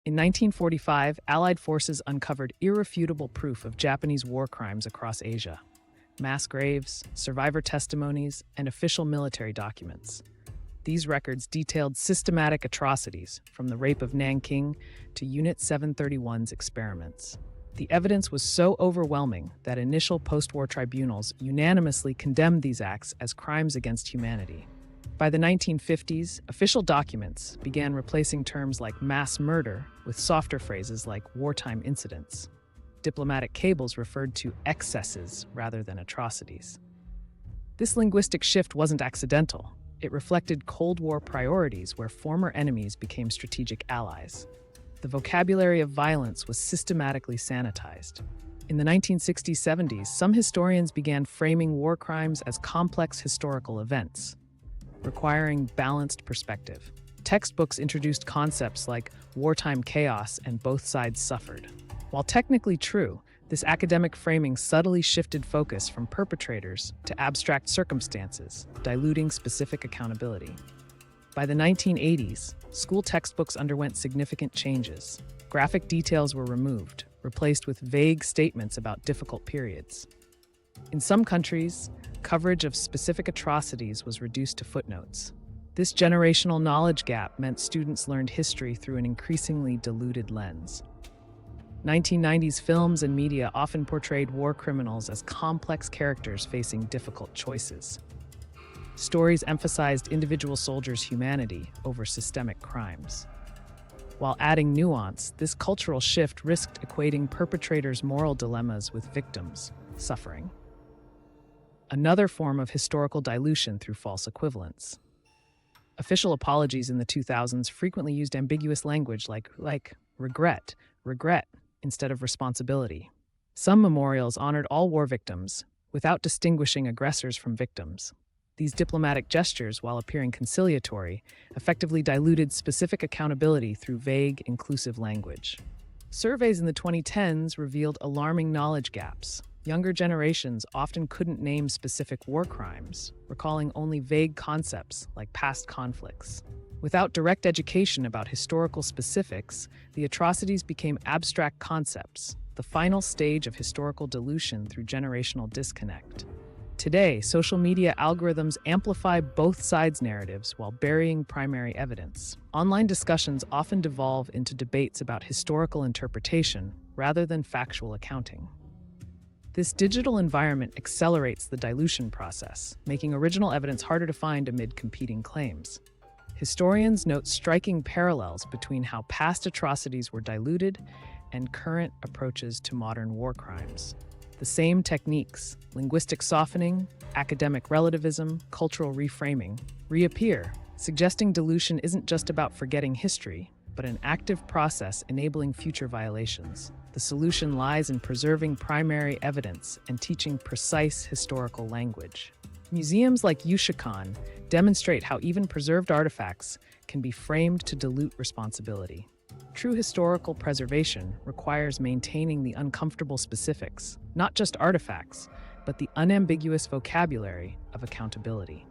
In 1945, Allied forces uncovered irrefutable proof of Japanese war crimes across Asia. Mass graves, survivor testimonies, and official military documents. These records detailed systematic atrocities, from the rape of Nanking to Unit 731's experiments. The evidence was so overwhelming that initial post-war tribunals unanimously condemned these acts as crimes against humanity. By the 1950s, official documents began replacing terms like mass murder with softer phrases like wartime incidents. Diplomatic cables referred to excesses rather than atrocities. This linguistic shift wasn't accidental. It reflected Cold War priorities where former enemies became strategic allies. The vocabulary of violence was systematically sanitized. In the 1960s-70s, some historians began framing war crimes as complex historical events, requiring balanced perspective. Textbooks introduced concepts like wartime chaos and both sides suffered. While technically true, this academic framing subtly shifted focus from perpetrators to abstract circumstances, diluting specific accountability. By the 1980s, school textbooks underwent significant changes. Graphic details were removed, replaced with vague statements about difficult periods. In some countries, coverage of specific atrocities was reduced to footnotes. This generational knowledge gap meant students learned history through an increasingly diluted lens. 1990s films and media often portrayed war criminals as complex characters facing difficult choices. Stories emphasized individual soldiers' humanity over systemic crimes. While adding nuance, this cultural shift risked equating perpetrators' moral dilemmas with victims' suffering. Another form of historical dilution through false equivalence. Official apologies in the 2000s frequently used ambiguous language like regret, instead of responsibility. Some memorials honored all war victims, without distinguishing aggressors from victims. These diplomatic gestures, while appearing conciliatory, effectively diluted specific accountability through vague, inclusive language. Surveys in the 2010s revealed alarming knowledge gaps. Younger generations often couldn't name specific war crimes, recalling only vague concepts like past conflicts. Without direct education about historical specifics, the atrocities became abstract concepts, the final stage of historical dilution through generational disconnect. Today, social media algorithms amplify both sides' narratives while burying primary evidence. Online discussions often devolve into debates about historical interpretation rather than factual accounting. This digital environment accelerates the dilution process, making original evidence harder to find amid competing claims. Historians note striking parallels between how past atrocities were diluted and current approaches to modern war crimes. The same techniques, linguistic softening, academic relativism, cultural reframing, reappear, suggesting dilution isn't just about forgetting history, but an active process enabling future violations. The solution lies in preserving primary evidence and teaching precise historical language. Museums like Yushikan demonstrate how even preserved artifacts can be framed to dilute responsibility. True historical preservation requires maintaining the uncomfortable specifics, not just artifacts, but the unambiguous vocabulary of accountability.